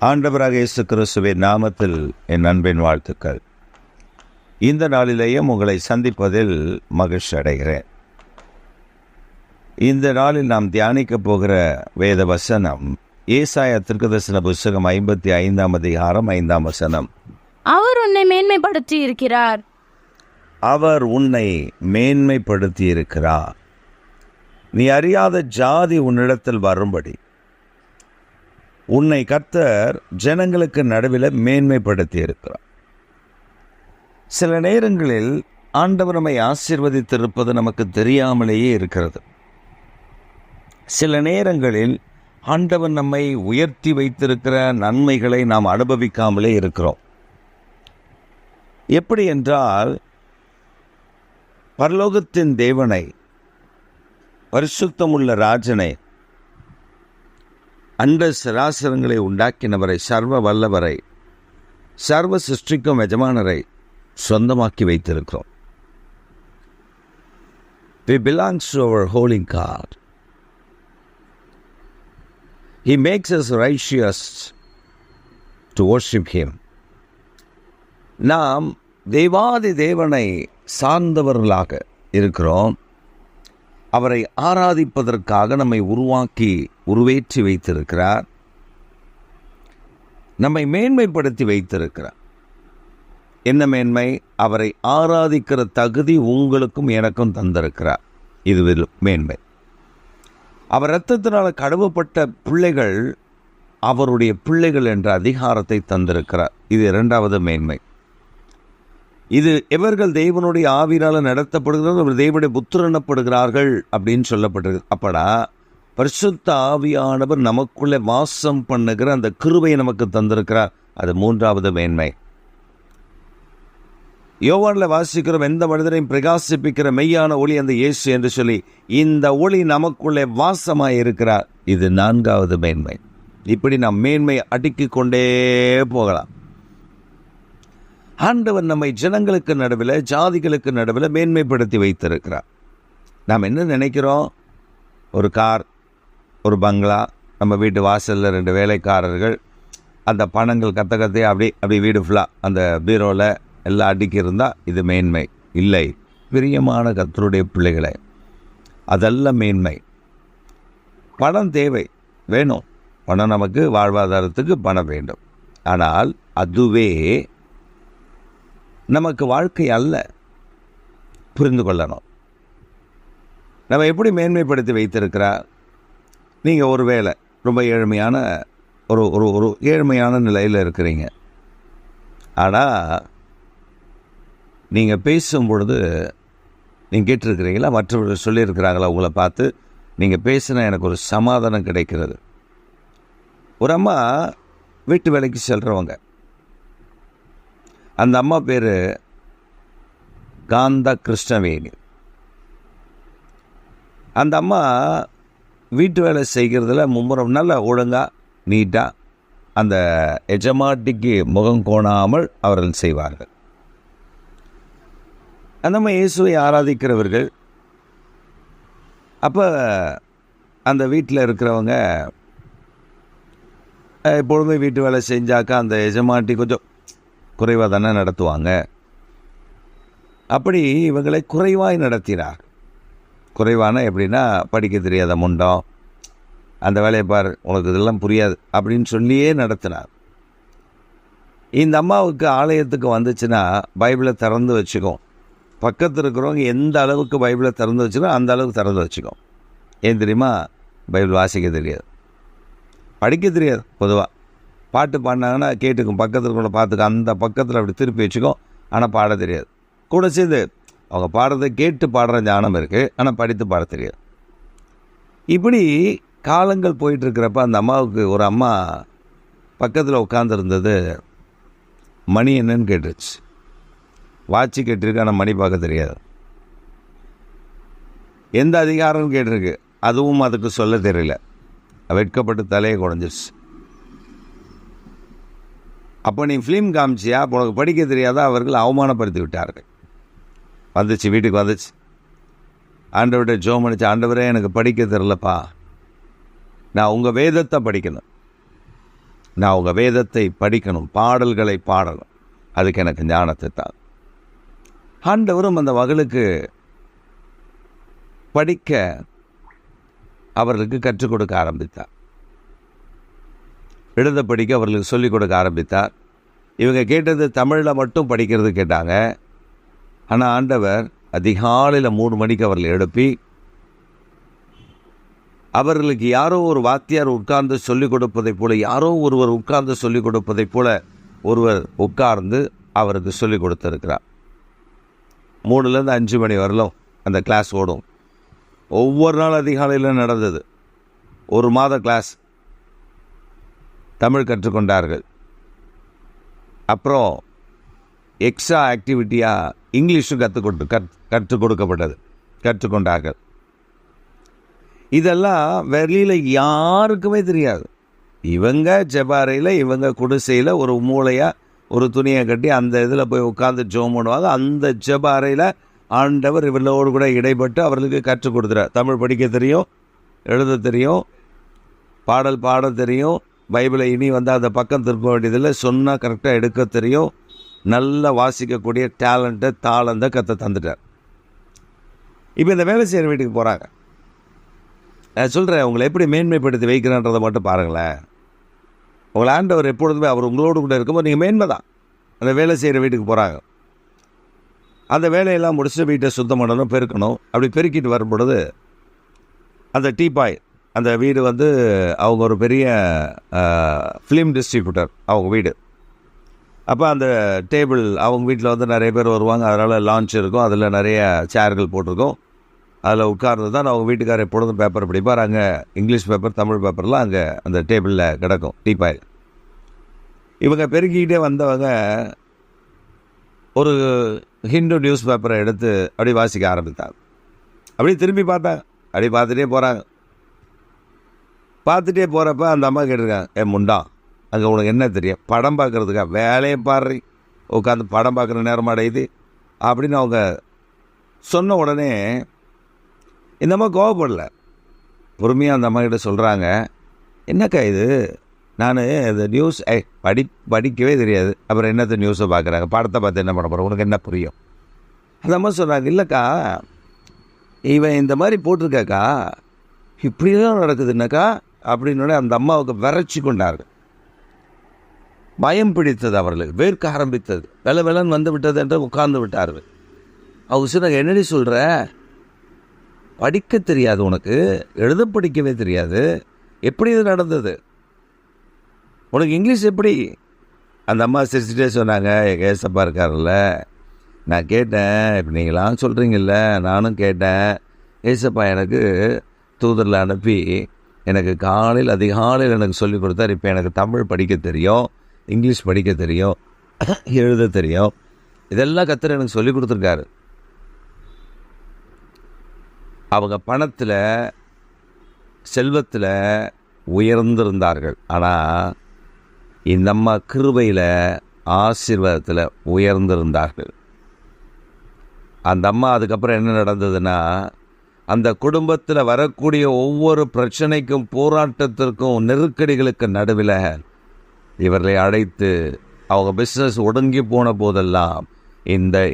ஆண்டவராக இயேசு கிறிஸ்துவின் நாமத்தில் என் அன்பின் வாழ்த்துக்கள். இந்த நாளிலேயும் உங்களை சந்திப்பதில் மகிழ்ச்சி அடைகிறேன். இந்த நாளில் நாம் தியானிக்க போகிற வேத வசனம் ஏசாயா தீர்க்கதரிசன புத்தகம் 55ஆம் அதிகாரம் 5ஆம் வசனம். அவர் உன்னை மேன்மைப்படுத்தி இருக்கிறார். அவர் உன்னை மேன்மைப்படுத்தி இருக்கிறார். நீ அறியாத ஜாதி உன்னிடத்தில் வரும்படி உன்னை கர்த்தர் ஜனங்களுக்கு நடுவில் மேன்மைப்படுத்தி இருக்கிறார். சில நேரங்களில் ஆண்டவர் நம்மை ஆசீர்வதித்திருப்பது நமக்கு தெரியாமலேயே இருக்கிறது. சில நேரங்களில் ஆண்டவர் நம்மை உயர்த்தி வைத்திருக்கிற நன்மைகளை நாம் அனுபவிக்காமலே இருக்கிறோம். எப்படி என்றால், பரலோகத்தின் தேவனை, பரிசுத்தமுள்ள ராஜனை, அண்ட சராசரங்களை உண்டாக்கினவரை, சர்வ வல்லவரை, சர்வ சிருஷ்டிக்கும் எஜமானரை சொந்தமாக்கி வைத்திருக்கிறோம். We belongs to our holy God. He makes us righteous to worship Him. நாம் தேவாதி தேவனை சார்ந்தவர்களாக இருக்கிறோம். அவரை ஆராதிப்பதற்காக நம்மை உருவேற்றி வைத்திருக்கிறார். நம்மை மேன்மைப்படுத்தி வைத்திருக்கிறார். என்ன மேன்மை? அவரை ஆராதிக்கிற தகுதி உங்களுக்கும் எனக்கும் தந்திருக்கிறார். இது மேன்மை. அவர் இரத்தத்தினால் கழுவப்பட்ட பிள்ளைகள் அவருடைய பிள்ளைகள் என்ற அதிகாரத்தை தந்திருக்கிறார். இது இரண்டாவது மேன்மை. இது எவர்கள் தேவனுடைய ஆவியினால் நடத்தப்படுகிறார்கள் அவர் தேவனுடைய புத்திரர் எனப்படுகிறார்கள் அப்படின்னு சொல்லப்பட்டிருக்கு. அப்படா பரிசுத்த ஆவியானவர் நமக்குள்ளே வாசம் பண்ணுகிற அந்த கிருபையை நமக்கு தந்திருக்கிறார். அது மூன்றாவது மேன்மை. யோவானில் வாசிக்கிறோம், எந்த மனிதரையும் பிரகாசிப்பிக்கிற மெய்யான ஒளி அந்த இயேசு என்று சொல்லி இந்த ஒளி நமக்குள்ளே வாசமாய் இருக்கிறார். இது நான்காவது மேன்மை. இப்படி நாம் மேன்மை அடுக்கிக் கொண்டே போகலாம். ஆண்டவர் நம்மை ஜனங்களுக்கு நடுவில், ஜாதிகளுக்கு நடுவில் மேன்மைப்படுத்தி வைத்திருக்கிறார். நாம் என்ன நினைக்கிறோம்? ஒரு கார், ஒரு பங்களா, நம்ம வீட்டு வாசலில் 2 வேலைக்காரர்கள், அந்த பணங்கள் கத்தையே அப்படி வீடு ஃபுல்லாக அந்த பீரோவில் எல்லாம் அடுக்கி இருந்தால் இது மேன்மை இல்லை. பிரியமான கர்த்தருடைய பிள்ளைகளை, அதெல்லாம் மேன்மை. பணம் தேவை, வேணும். பணம் நமக்கு வாழ்வாதாரத்துக்கு பணம் வேண்டும். ஆனால் அதுவே நமக்கு வாழ்க்கை அல்ல. புரிந்து கொள்ளணும். நம்ம எப்படி மேன்மைப்படுத்தி வைத்திருக்கிறார்? நீங்கள் ஒரு வேளை ரொம்ப ஏழ்மையான ஒரு ஏழ்மையான நிலையில் இருக்கிறீங்க. ஆனால் நீங்கள் பேசும் பொழுது நீங்கள் கேட்டிருக்கிறீங்களா? மற்றவர்கள் சொல்லியிருக்கிறாங்களா உங்களை பார்த்து? நீங்கள் பேசினா எனக்கு ஒரு சமாதானம் கிடைக்கிறது. ஒரு அம்மா வீட்டு வேலைக்கு செல்கிறவங்க. அந்த அம்மா பேர் காந்தா கிருஷ்ணவேணி. அந்த அம்மா வீட்டு வேலை செய்கிறதுல மும்முரம் நல்ல ஒழுங்காக நீட்டாக அந்த எஜமாட்டிக்கு முகம் கோணாமல் அவர்கள் செய்வார்கள். அந்த அம்மா இயேசுவை ஆராதிக்கிறவர்கள். அப்போ அந்த வீட்டில் இருக்கிறவங்க எப்பொழுதுமே வீட்டு வேலை செஞ்சாக்கா அந்த எஜமாட்டி கொஞ்சம் குறைவாக தானே நடத்துவாங்க. அப்படி இவங்களை குறைவாய் நடத்தினார். குறைவான எப்படின்னா, படிக்க தெரியாத முண்டம், அந்த வேலையை பார், உனக்கு இதெல்லாம் புரியாது அப்படின்னு சொல்லியே நடத்தினார். இந்த அம்மாவுக்கு ஆலயத்துக்கு வந்துச்சுன்னா பைபிளை திறந்து வச்சுக்கும். பக்கத்தில் இருக்கிறவங்க எந்த அளவுக்கு பைபிளை திறந்து வச்சுக்கோ அந்த அளவுக்கு திறந்து வச்சுக்கோம். ஏன் தெரியுமா? பைபிள் வாசிக்க தெரியாது, படிக்க தெரியாது. பொதுவாக பாட்டு பாடினாங்கன்னா கேட்டுக்கும், பக்கத்தில் கூட பார்த்துக்கும், அந்த பக்கத்தில் அப்படி திருப்பி வச்சுக்கும். ஆனால் பாட தெரியாது. கூட சேர்ந்து அவங்க பாடுறதை கேட்டு பாடுற ஞானம் இருக்குது, ஆனால் படித்து பாட தெரியாது. இப்படி காலங்கள் போயிட்டுருக்கிறப்ப அந்த அம்மாவுக்கு ஒரு அம்மா பக்கத்தில் உட்காந்துருந்தது மணி என்னன்னு கேட்டுருச்சு. வாட்சி கேட்டிருக்கு, ஆனால் மணி பார்க்க தெரியாது. எந்த அதிகாரம்னு கேட்டிருக்கு, அதுவும் அதுக்கு சொல்ல தெரியல. வெட்கப்பட்டு தலையை குறைஞ்சிருச்சு. அப்போ நீ ஃபிலிம் காமிச்சியா, உனக்கு படிக்க தெரியாதா? அவர்கள் அவமானப்படுத்தி விட்டார்கள். வந்துச்சு, வீட்டுக்கு வந்துச்சு. ஆண்டவர்கிட்ட ஜெபம் பண்ணிச்சு, ஆண்டவரே எனக்கு படிக்க தெரிலப்பா, நான் உங்கள் வேதத்தை படிக்கணும். நான் உங்கள் வேதத்தை படிக்கணும், பாடல்களை பாடணும், அதுக்கு எனக்கு ஞானத்தை தான். ஆண்டவரும் அந்த மகளுக்கு படிக்க அவர்களுக்கு கற்றுக் கொடுக்க ஆரம்பித்தார். எழுத படிக்க அவர்களுக்கு சொல்லிக் கொடுக்க ஆரம்பித்தார். இவங்க கேட்டது தமிழில் மட்டும் படிக்கிறது கேட்டாங்க. ஆனால் ஆண்டவர் அதிகாலையில் 3 மணிக்கு அவர்களை எழுப்பி அவர்களுக்கு யாரோ ஒரு வாத்தியார் உட்கார்ந்து சொல்லிக் கொடுப்பதைப் போல, யாரோ ஒருவர் உட்கார்ந்து சொல்லிக் கொடுப்பதைப் போல ஒருவர் உட்கார்ந்து அவருக்கு சொல்லிக் கொடுத்துருக்கிறார். 3லேருந்து 5 மணி வரலும் அந்த கிளாஸ் ஓடும். ஒவ்வொரு நாள் அதிகாலையில் நடந்தது. 1 மாத கிளாஸ் தமிழ் கற்றுக்கொண்டார்கள். அப்புறம் எக்ஸ்ட்ரா ஆக்டிவிட்டியாக இங்கிலீஷும் கற்றுக் கொடுக்கப்பட்டது, கற்றுக்கொண்டார்கள். இதெல்லாம் வெளியில் யாருக்குமே தெரியாது. இவங்க ஜெபாரையில், இவங்க குடிசையில் ஒரு மூளையாக ஒரு துணியை கட்டி அந்த இதில் போய் உட்காந்து ஜெபம் பண்ணுவாங்க. அந்த ஜெபாரையில் ஆண்டவர் இவர்களோடு கூட இடைப்பட்டு அவர்களுக்கு கற்றுக் கொடுத்துறார். தமிழ் படிக்க தெரியும், எழுத தெரியும், பாடல் பாட தெரியும், பைபிளை இனி வந்து அந்த பக்கம் திருப்ப வேண்டியதில்லை, சொன்னால் கரெக்டாக எடுக்க தெரியும், நல்லா வாசிக்கக்கூடிய டேலண்ட்டை தாளந்தை கற்று தந்துட்டார். இப்போ இந்த வேலை செய்கிற வீட்டுக்கு போகிறாங்க. நான் சொல்கிறேன், உங்களை எப்படி மேன்மைப்படுத்தி வைக்கிறேன்றதை மட்டும் பாருங்களேன். உங்களை ஆண்டவர் எப்பொழுதுமே அவர் உங்களோடு கூட இருக்கும்போது நீங்கள் மேன்மை தான். அந்த வேலை செய்கிற வீட்டுக்கு போகிறாங்க. அந்த வேலையெல்லாம் முடிச்சுட்டு வீட்டை சுத்தம் பண்ணணும், பெருக்கணும். அப்படி பெருக்கிட்டு வரும்பொழுது அந்த டீபாய், அந்த வீடு வந்து அவங்க ஒரு பெரிய ஃபிலிம் டிஸ்ட்ரிபியூட்டர் அவங்க வீடு. அப்போ அந்த டேபிள் அவங்க வீட்டில் வந்து நிறைய பேர் வருவாங்க. அதனால் லான்ச் இருக்கும், அதில் நிறைய சேர்கள் போட்டிருக்கும். அதில் உட்கார்ந்து தான் அவங்க வீட்டுக்காரர் எப்பொழுதும் பேப்பர் படிப்பார். அங்கே இங்கிலீஷ் பேப்பர், தமிழ் பேப்பர்லாம் அங்கே அந்த டேபிளில் கிடக்கும் டீபாயில். இவங்க பெருக்கிக்கிட்டே வந்தவங்க ஒரு ஹிந்து நியூஸ் பேப்பரை எடுத்து அப்படி வாசிக்க ஆரம்பித்தாங்க. அப்படியே திரும்பி பார்த்தாங்க. அப்படி பார்த்துட்டே போகிறாங்க. பார்த்துட்டே போகிறப்ப அந்த அம்மா கேட்டிருக்காங்க, முண்டா அங்கே உனக்கு என்ன தெரியும், படம் பார்க்குறதுக்கா? வேலையை பாடுறி, உட்காந்து படம் பார்க்குற நேரமா அடையுது அப்படின்னு அவங்க சொன்ன உடனே இந்த அம்மா கோவப்படல. பொறுமையாக அந்த அம்மா கிட்ட சொல்கிறாங்க, என்னக்கா இது, நான் இந்த நியூஸ் படிக்கவே தெரியாது, அப்புறம் என்னத்த நியூஸை பார்க்குறாங்க, படத்தை பார்த்து என்ன பண்ண போகிறோம், உனக்கு என்ன புரியும்? அந்த அம்மா சொல்கிறாங்க, இல்லைக்கா இவன் இந்த மாதிரி போட்டிருக்காக்கா, இப்படிதான் நடக்குதுன்னாக்கா அப்படின்னு அந்த அம்மாவுக்கு விரைச்சி கொண்டார்கள். பயம் பிடித்தது, அவர்களுக்கு வேர்க்க ஆரம்பித்தது, வெள்ளன்னு வந்து விட்டது என்று உட்கார்ந்து விட்டார்கள். அவங்க சொன்னாங்க, என்னடி சொல்கிற, படிக்க தெரியாது உனக்கு, எழுத படிக்கவே தெரியாது, எப்படி இது நடந்தது, உனக்கு இங்கிலீஷ் எப்படி? அந்த அம்மா சிரிச்சுட்டே சொன்னாங்க, ஏசப்பா இருக்கார்ல, நான் கேட்டேன், இப்போ நீங்களாம் சொல்கிறீங்கல்ல, நானும் கேட்டேன், ஏசப்பா எனக்கு தூதரில் அனுப்பி எனக்கு காலையில் அதிகாலையில் எனக்கு சொல்லிக் கொடுத்தார். இப்போ எனக்கு தமிழ் படிக்க தெரியும், இங்கிலீஷ் படிக்க தெரியும், எழுத தெரியும், இதெல்லாம் கர்த்தர் எனக்கு சொல்லிக் கொடுத்துருக்காரு. அவங்க பணத்தில் செல்வத்தில் உயர்ந்திருந்தார்கள். ஆனால் இந்த அம்மா கிருபையில் ஆசீர்வாதத்தில் உயர்ந்திருந்தார்கள். அந்த அம்மா அதுக்கப்புறம் என்ன நடந்ததுன்னா, அந்த குடும்பத்தில் வரக்கூடிய ஒவ்வொரு பிரச்சனைக்கும், போராட்டத்திற்கும், நெருக்கடிகளுக்கு நடுவில் இவர்களை அழைத்து, அவங்க பிஸ்னஸ் ஒடுங்கி போன போதெல்லாம்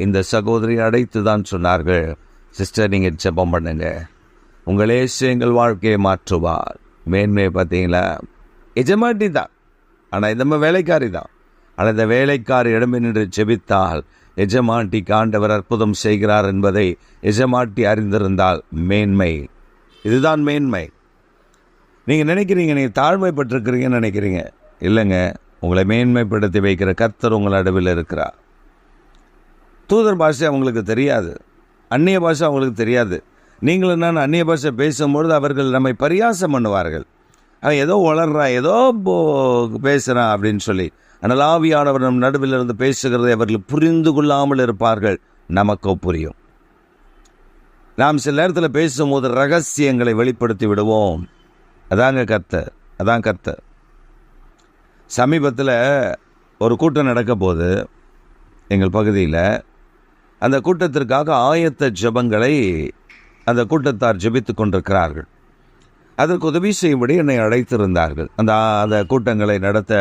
இந்த சகோதரி அழைத்து தான் சொன்னார்கள், சிஸ்டர் நீங்கள் ஜெபம் பண்ணுங்க, உங்களே எங்கள் வாழ்க்கையை மாற்றுவார். மேன்மையை பார்த்தீங்களா, எஜமாட்டி தான், ஆனால் இந்த வேலைக்காரி தான். ஆனால் இந்த வேலைக்காரி இடமே நின்று ஜெபித்தால் எஜமாட்டிக்கு ஆண்டவர் அற்புதம் செய்கிறார் என்பதை எஜமாட்டி அறிந்திருந்தால் மேன்மை. இதுதான் மேன்மை. நீங்கள் நினைக்கிறீங்க நீங்கள் தாழ்மைப்பட்டிருக்கிறீங்கன்னு நினைக்கிறீங்க. இல்லைங்க, உங்களை மேன்மைப்படுத்தி வைக்கிற கர்த்தர் உங்கள் நடுவில் இருக்கிறார். தூதர் பாஷை அவங்களுக்கு தெரியாது, அந்நிய பாஷை அவங்களுக்கு தெரியாது. நீங்களும் நான் அந்நிய பாஷை பேசும்பொழுது அவர்கள் நம்மை பரியாசம் பண்ணுவார்கள். அவன் ஏதோ வளர்றான், ஏதோ பேசுகிறான் அப்படின்னு சொல்லி. ஆனால் ஆவியானவர் நம் நடுவில் இருந்து பேசுகிறதை அவர்கள் புரிந்து கொள்ளாமல் இருப்பார்கள். நமக்கோ புரியும். நாம் சில நேரத்தில் பேசும்போது ரகசியங்களை வெளிப்படுத்தி விடுவோம். அதாங்க கர்த்தர், அதான் கர்த்தர். சமீபத்தில் ஒரு கூட்டம் நடக்க போது எங்கள் பகுதியில், அந்த கூட்டத்திற்காக ஆயத்த ஜெபங்களை அந்த கூட்டத்தார் ஜெபித்து கொண்டிருக்கிறார்கள். அதற்கு உதவி செய்யும்படி என்னை அழைத்திருந்தார்கள். அந்த கூட்டங்களை நடத்த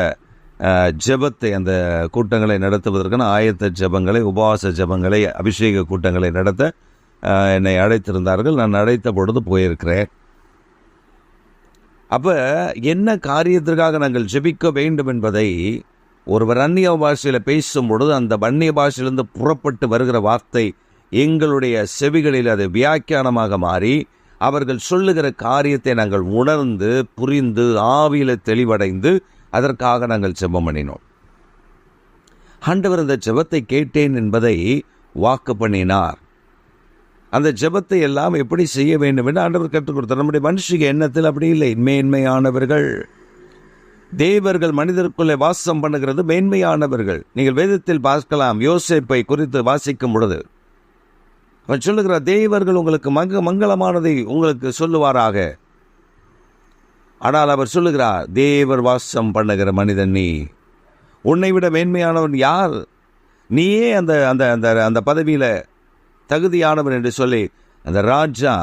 ஜெபத்தை, அந்த கூட்டங்களை நடத்துவதற்கான ஆயத்த ஜெபங்களை, உபவாச ஜெபங்களை, அபிஷேக கூட்டங்களை நடத்த என்னை அழைத்திருந்தார்கள். நான் அழைத்த பொழுது போயிருக்கிறேன். அப்போ என்ன காரியத்திற்காக நாங்கள் ஜெபிக்க வேண்டும் என்பதை ஒருவர் அந்நிய பாஷையில் பேசும் பொழுது அந்த அந்நிய பாஷையிலிருந்து புறப்பட்டு வருகிற வார்த்தை எங்களுடைய செவிகளில் அது வியாக்கியானமாக மாறி அவர்கள் சொல்லுகிற காரியத்தை நாங்கள் உணர்ந்து புரிந்து ஆவியில் தெளிவடைந்து அதற்காக நாங்கள் ஜெபம் பண்ணினோம். ஆண்டவர் அந்த ஜெபத்தை கேட்டேன் என்பதை வாக்கு பண்ணினார். அந்த ஜெபத்தை எல்லாம் எப்படி செய்ய வேண்டும் என்று ஆண்டவர் கற்றுக் கொடுத்தார். நம்முடைய மனுஷிக எண்ணத்தில் அப்படி இல்லை. மேன்மையானவர்கள் தேவர்கள் மனிதருக்குள்ளே வாசம் பண்ணுகிறது மேன்மையானவர்கள். நீங்கள் வேதத்தில் பார்க்கலாம். யோசேப்பை குறித்து வாசிக்கும் பொழுது அவன் சொல்லுகிறார், தேவர்கள் உங்களுக்கு மங்களமானதை உங்களுக்கு சொல்லுவாராக. ஆனால் அவர் சொல்லுகிறார், தேவர் வாசம் பண்ணுகிற மனிதன் நீ, உன்னை விட மேன்மையானவன் யார்? நீயே அந்த அந்த அந்த அந்த பதவியில் தகுதியானவன் என்று சொல்லி அந்த ராஜா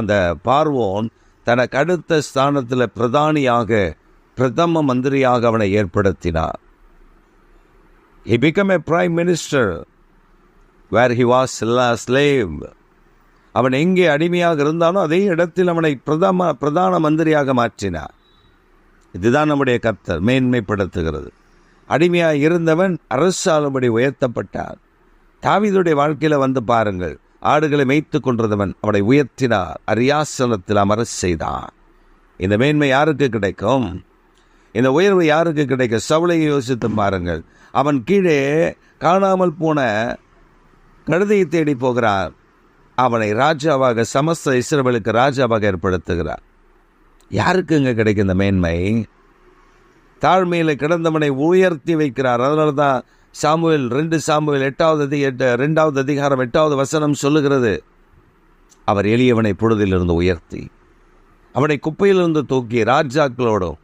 அந்த பார்வோன் தனக்கு அடுத்த ஸ்தானத்தில் பிரதம மந்திரியாக அவனை ஏற்படுத்தினார். He became a prime minister where he was a slave. அவன் எங்கே அடிமையாக இருந்தானோ அதே இடத்தில் அவனை பிரதான மந்திரியாக மாற்றினார். இதுதான் நம்முடைய கர்த்தர் மேன்மைப்படுத்துகிறது. அடிமையாக இருந்தவன் அரசாளும்படி உயர்த்தப்பட்டார். தாவீதுடைய வாழ்க்கையில் வந்து பாருங்கள். ஆடுகளை மேய்த்து கொண்டிருந்தவன் அவனை உயர்த்தினார், அரியாசனத்தில் அமர செய்தார். இந்த மேன்மை யாருக்கு கிடைக்கும்? இந்த உயர்வு யாருக்கு கிடைக்கும்? சவுலை யோசித்து பாருங்கள். அவன் கீழே காணாமல் போன கழுதையை தேடி போகிறார். அவனை ராஜாவாக, சமஸ்த இஸ்ரவேலுக்கு ராஜாவாக ஏற்படுத்துகிறார். யாருக்கு இங்கே கிடைக்கும் இந்த மேன்மை? தாழ்மையில் கிடந்தவனை உயர்த்தி வைக்கிறார். அதனால தான் சாமுவேல் 2 சாமுவேல் 2வது அதிகாரம் 8வது வசனம் சொல்லுகிறது, அவர் எளியவனை பொழுதிலிருந்து உயர்த்தி அவனை குப்பையிலிருந்து தூக்கி ராஜாக்களோடும்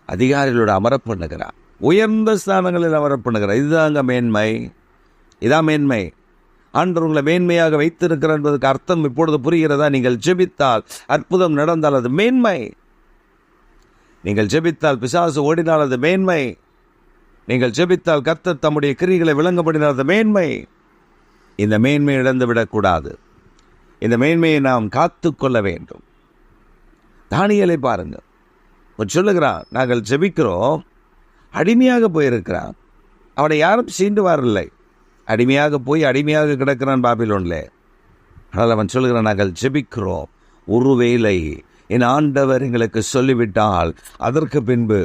அதிகாரிகளோடு அமரப் பண்ணுகிறார். உயர்ந்த ஸ்தானங்களில் அமரப் பண்ணுகிறார். இதுதாங்க மேன்மை. இதான் மேன்மை. ஆண்டவர் உங்களை மேன்மையாக வைத்திருக்கிறார் என்பதற்கு அர்த்தம் இப்பொழுது புரிகிறதா? நீங்கள் ஜெபித்தால் அற்புதம் நடந்தால் அது மேன்மை. நீங்கள் ஜெபித்தால் பிசாசு ஓடினால் அது மேன்மை. நீங்கள் ஜெபித்தால் கர்த்தர் தம்முடைய கிரியைகளை விளங்கப்படினால் அது மேன்மை. இந்த மேன்மையை இழந்து விடக்கூடாது. இந்த மேன்மையை நாம் காத்து கொள்ள வேண்டும். தானியேலை பாருங்கள். சொல்லுகிறான், நாங்கள் ஜெபிக்கிறோம், அடிமையாக போயிருக்கிறான். அவனை யாரும் சீண்டு வரவில்லை. அடிமையாக போய் அடிமையாக கிடக்கிறான் பாபிலோன்ல. ஆனால் அவன் சொல்லுகிறான், நாங்கள் ஜெபிக்கிறோம், ஒருவேளை என் ஆண்டவர் எங்களுக்கு சொல்லிவிட்டால் அதற்கு பின்பு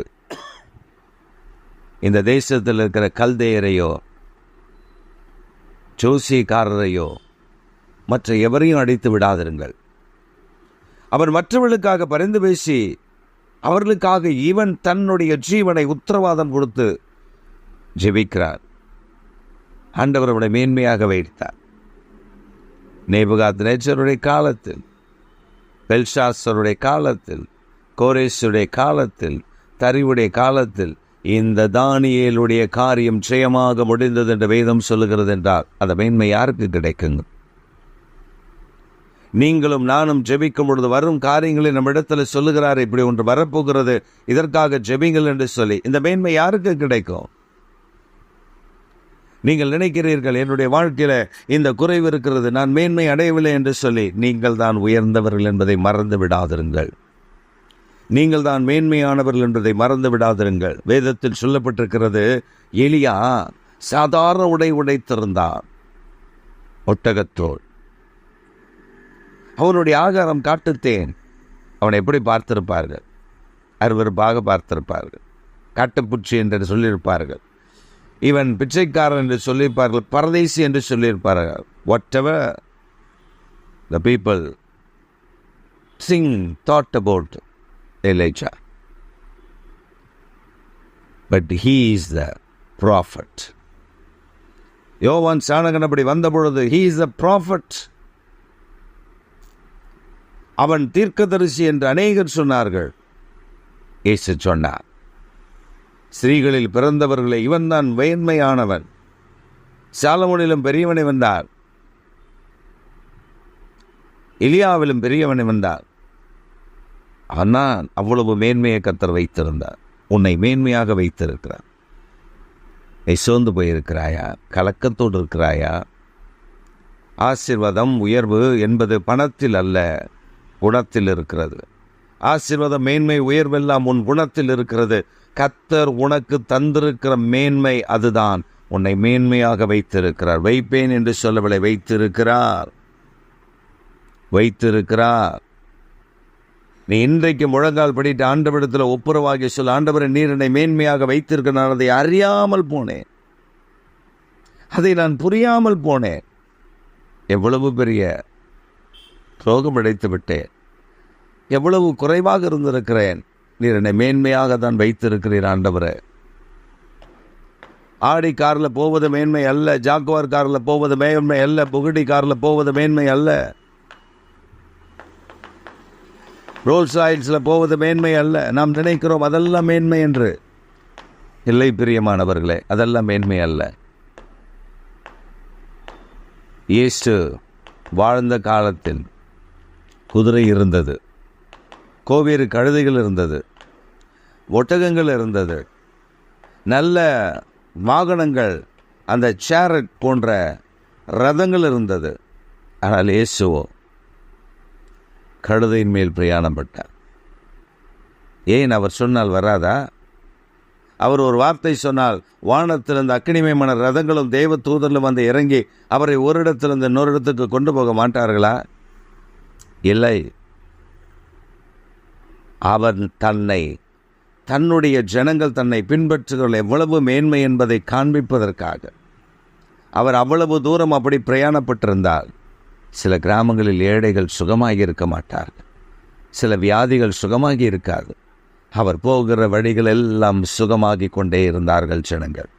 இந்த தேசத்தில் இருக்கிற கல்தேயரையோ ஜோசியக்காரரையோ மற்ற எவரையும் அடித்து விடாதிருங்கள். அவன் மற்றவர்களுக்காக பரிந்து பேசி அவர்களுக்காக இவன் தன்னுடைய ஜீவனை உத்தரவாதம் கொடுத்து ஜெபிக்கிறார். ஆண்டவர் அவனை மேன்மையாக வைத்தார். நேபுகாத்நேச்சருடைய காலத்தில், பெல்ஷாத்சருடைய காலத்தில், கோரேசுடைய காலத்தில், தரிவுடைய காலத்தில் இந்த தானியேலுடைய காரியம் ஜெயமாக முடிந்தது என்று வேதம் சொல்லுகிறது என்றால் அந்த மேன்மை யாருக்கு கிடைக்குங்க? நீங்களும் நானும் ஜெபிக்கும் பொழுது வரும் காரியங்களை நம்ம இடத்துல சொல்லுகிறார், இப்படி ஒன்று வரப்போகிறது, இதற்காக ஜெபிங்கள் என்று சொல்லி இந்த மேன்மை யாருக்கு கிடைக்கும்? நீங்கள் நினைக்கிறீர்கள் என்னுடைய வாழ்க்கையில இந்த குறைவு இருக்கிறது, நான் மேன்மை அடையவில்லை என்று சொல்லி. நீங்கள் தான் உயர்ந்தவர்கள் என்பதை மறந்து விடாதிருங்கள். நீங்கள் தான் மேன்மையானவர்கள் என்பதை மறந்து விடாதிருங்கள். வேதத்தில் சொல்லப்பட்டிருக்கிறது, எலியா சாதாரண உடை உடைத்திருந்தான், ஒட்டகத்தோல். அவனுடைய ஆகாரம் காட்டுத்தேன். அவனை எப்படி பார்த்திருப்பார்கள்? அருவருப்பாக பார்த்திருப்பார்கள். காட்டுப்பூச்சி என்று சொல்லியிருப்பார்கள். இவன் பிச்சைக்காரன் என்று சொல்லியிருப்பார்கள், பரதேசி என்று சொல்லியிருப்பார்கள். whatever the people thought about Elijah, but he is the prophet. யோவான் சாணகன் அப்படி வந்த பொழுது he is the prophet, அவன் தீர்க்கதரிசி என்று அநேகர் சொன்னார்கள். இயேசு சொன்னார், ஸ்திரீகளில் பிறந்தவர்களை இவன் தான் மேன்மையானவன், சாலமோனிலும் பெரியவனை வந்தார், எலியாவிலும் பெரியவனை வந்தார். ஆனால் அவ்வளவு மேன்மையை கர்த்தர் வைத்திருந்தார். உன்னை மேன்மையாக வைத்திருக்கிறார். நீ சோர்ந்து போயிருக்கிறாயா? கலக்கத்தோடு இருக்கிறாயா? ஆசீர்வாதம் உயர்வு என்பது பணத்தில் அல்ல, குணத்தில் இருக்கிறது. ஆசீர்வாதம் மேன்மை உயர்வெல்லாம் உன் குணத்தில் இருக்கிறது. கர்த்தர் உனக்கு தந்திருக்கிற மேன்மை அதுதான். உன்னை மேன்மையாக வைத்திருக்கிறார். வைப்பேன் என்று சொல்லவில்லை, வைத்திருக்கிறார். நீ இன்றைக்கு முழங்கால் படிட்டு ஆண்டவரிடத்தில் ஒப்புரவாகி சொல், ஆண்டவரை நீர் என்னை மேன்மையாக வைத்திருக்க, நான் அதை அறியாமல் போனேன், அதை நான் புரியாமல் போனேன், எவ்வளவு பெரிய துரோகம் இழைத்து விட்டேன், எவ்வளவு குறைவாக இருந்திருக்கிறேன், நீர் என்னை மேன்மையாக தான் வைத்திருக்கிறீர் ஆண்டவரே. ஆடி காரில் போவது மேன்மை அல்ல, ஜாக்குவார் காரில் போவது மேன்மை அல்ல, புகடி காரில் போவது மேன்மை அல்ல, ரோல்ஸ் ராய்ஸில் போவது மேன்மை அல்ல. நாம் நினைக்கிறோம் அதெல்லாம் மேன்மை என்று. இல்லை பிரியமானவர்களே, அதெல்லாம் மேன்மை அல்ல. இயேசு வாழ்ந்த காலத்தில் குதிரை இருந்தது, கோவேறு கழுதைகள் இருந்தது, ஒட்டகங்கள் இருந்தது, நல்ல வாகனங்கள், அந்த சேரட் போன்ற ரதங்கள் இருந்தது. ஆனால் இயேசுவோ கழுதையின் மேல் பிரயாணப்பட்டார். ஏன்? அவர் சொன்னால் வராதா? அவர் ஒரு வார்த்தை சொன்னால் வானத்திலிருந்து அக்கினிமயமான ரதங்களும் தேவ தூதர்களும் வந்து இறங்கி அவரை ஒரு இடத்திலிருந்து இன்னொரு இடத்துக்கு கொண்டு போக மாட்டார்களா? இல்லை. அவர் தன்னுடைய ஜனங்கள் தன்னை பின்பற்றுகள் எவ்வளவு மேன்மை என்பதை காண்பிப்பதற்காக அவர் அவ்வளவு தூரம் அப்படி பிரயாணப்பட்டிருந்தால், சில கிராமங்களில் ஏழைகள் சுகமாகி இருக்க மாட்டார்கள், சில வியாதிகள் சுகமாகி இருக்காது. அவர் போகிற வழிகள் எல்லாம் சுகமாகி கொண்டே இருந்தார்கள் ஜனங்கள்.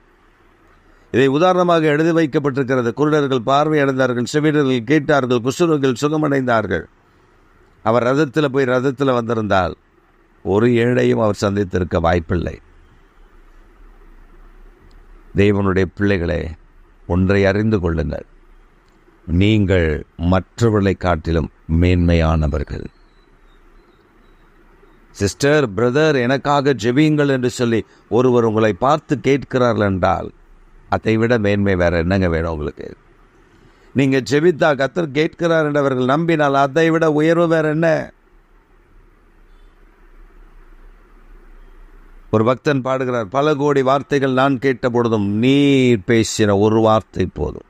இதை உதாரணமாக எழுதி வைக்கப்பட்டிருக்கிறது. குருடர்கள் பார்வையடைந்தார்கள், செவிடர்கள் கேட்டார்கள், குஷ்டரோகிகள் சுகமடைந்தார்கள். அவர் ரதத்தில் போய் ரதத்தில் வந்திருந்தால் ஒரு ஏழையும் அவர் சந்தித்திருக்க வாய்ப்பில்லை. தேவனுடைய பிள்ளைகளே, ஒன்றை அறிந்து கொள்ளுங்கள், நீங்கள் மற்றவர்களை காட்டிலும் மேன்மையானவர்கள். சிஸ்டர், பிரதர், எனக்காக ஜெபியுங்கள் என்று சொல்லி ஒருவர் உங்களை பார்த்து கேட்கிறார்கள் என்றால் அதை விட மேன்மை வேற என்னங்க வேணும் உங்களுக்கு? நீங்கள் ஜெபித்தா கர்த்தர் கேட்கிறார் என்று அவர்கள் நம்பினால் அதை விட உயர்வு வேற என்ன? ஒரு பக்தன் பாடுகிறார், பல கோடி வார்த்தைகள் நான் கேட்ட பொழுதும் நீர் பேசின ஒரு வார்த்தை போதும்.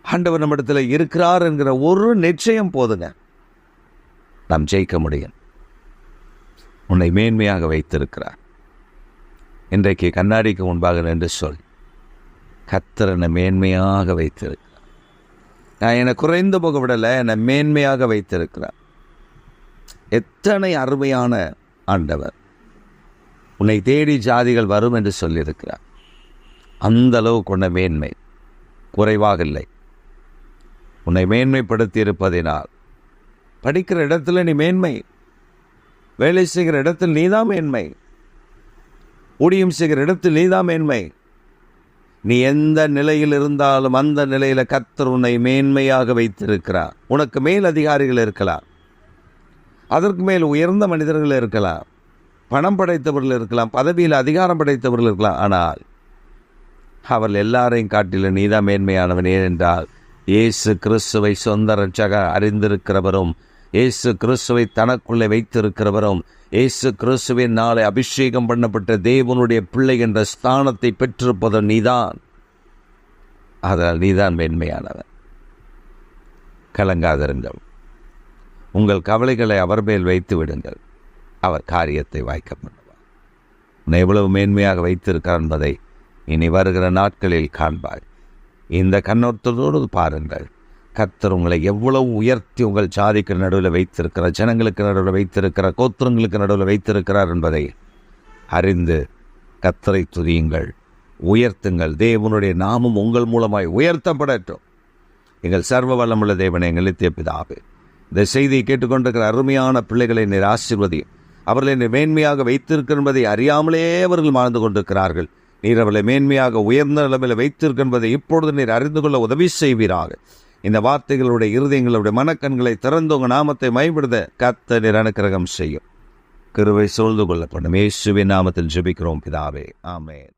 ஆண்டவர் நம்மிடத்தில் இருக்கிறார் என்கிற ஒரு நிச்சயம் போதுங்க, நாம் ஜெயிக்க முடியும். உன்னை மேன்மையாக வைத்திருக்கிறார். இன்றைக்கு கண்ணாடிக்கு முன்பாக நின்று சொல், கர்த்தர் என்னை மேன்மையாக வைத்திருக்கிறார். நான் என்னை குறைந்து போக விடலை, என்னை மேன்மையாக வைத்திருக்கிறார். எத்தனை அருமையான ஆண்டவர்! உன்னை தேடி ஜாதிகள் வரும் என்று சொல்லியிருக்கிறார். அந்த அளவு கொண்ட மேன்மை, குறைவாக இல்லை. உன்னை மேன்மைப்படுத்தி இருப்பதினால் படிக்கிற இடத்துல நீ மேன்மை, வேலை செய்கிற இடத்தில் நீதான் மேன்மை, ஊழியம் செய்கிற இடத்தில் நீதான் மேன்மை. நீ எந்த நிலையில் இருந்தாலும் அந்த நிலையில் கர்த்தர் உன்னை மேன்மையாக வைத்திருக்கிறார். உனக்கு மேல் அதிகாரிகள் இருக்கலாம், அதற்கு மேல் உயர்ந்த மனிதர்கள் இருக்கலாம், பணம் படைத்தவர்கள் இருக்கலாம், பதவியில் அதிகாரம் படைத்தவர்கள் இருக்கலாம். ஆனால் அவர்கள் எல்லாரையும் காட்டிலும் நீதான் மேன்மையானவன். ஏனென்றால் இயேசு கிறிஸ்துவை சொந்த இரட்சக அறிந்திருக்கிறவரும், இயேசு கிறிஸ்துவை தனக்குள்ளே வைத்திருக்கிறவரும், இயேசு கிறிஸ்துவின் நாளை அபிஷேகம் பண்ணப்பட்ட தேவனுடைய பிள்ளை என்ற ஸ்தானத்தை பெற்றிருப்பதும் நீதான். அதனால் நீதான் மேன்மையானவன். கலங்காதிருங்கள். உங்கள் கவலைகளை அவர் மேல் வைத்து விடுங்கள், அவர் காரியத்தை வாய்க்க பண்ணுவார். உன்னை எவ்வளவு மேன்மையாக வைத்திருக்கார் என்பதை இனி வருகிற நாட்களில் காண்பாய். இந்த கண்ணோட்டத்தோடு பாருங்கள், கர்த்தர் உங்களை எவ்வளவு உயர்த்தி உங்கள் ஜாதிக்கு நடுவில் வைத்திருக்கிறார், ஜனங்களுக்கு நடுவில் வைத்திருக்கிறார், கோத்திரங்களுக்கு நடுவில் வைத்திருக்கிறார் என்பதை அறிந்து கர்த்தரை துதியுங்கள், உயர்த்துங்கள். தேவனுடைய நாமம் உங்கள் மூலமாய் உயர்த்தப்படட்டும். எங்கள் சர்வ வல்லமுள்ள தேவனை, எங்கள் நித்திய பிதாவே, இந்த செய்தியை கேட்டுக்கொண்டிருக்கிற அருமையான பிள்ளைகளை நீர் ஆசீர்வதியும். அவர்களை நீர் மேன்மையாக வைத்திருக்கிற என்பதை அறியாமலே அவர்கள் வாழ்ந்து கொண்டிருக்கிறார்கள். நீர் அவர்களை மேன்மையாக உயர்ந்த நிலைமையில் வைத்திருக்கிற என்பதை இப்பொழுது நீர் அறிந்து கொள்ள உதவி செய்வீராக. இந்த வார்த்தைகளுடைய இருதயங்களுடைய மனக்கண்களை திறந்து உங்கள் நாமத்தை மகிமைப்படுத்த கர்த்தர் அனுக்கிரகம் செய்யும். கிருபை சூழ்ந்து கொள்ளப்படும். இயேசுவின் நாமத்தில் ஜெபிக்கிறோம் பிதாவே, ஆமென்.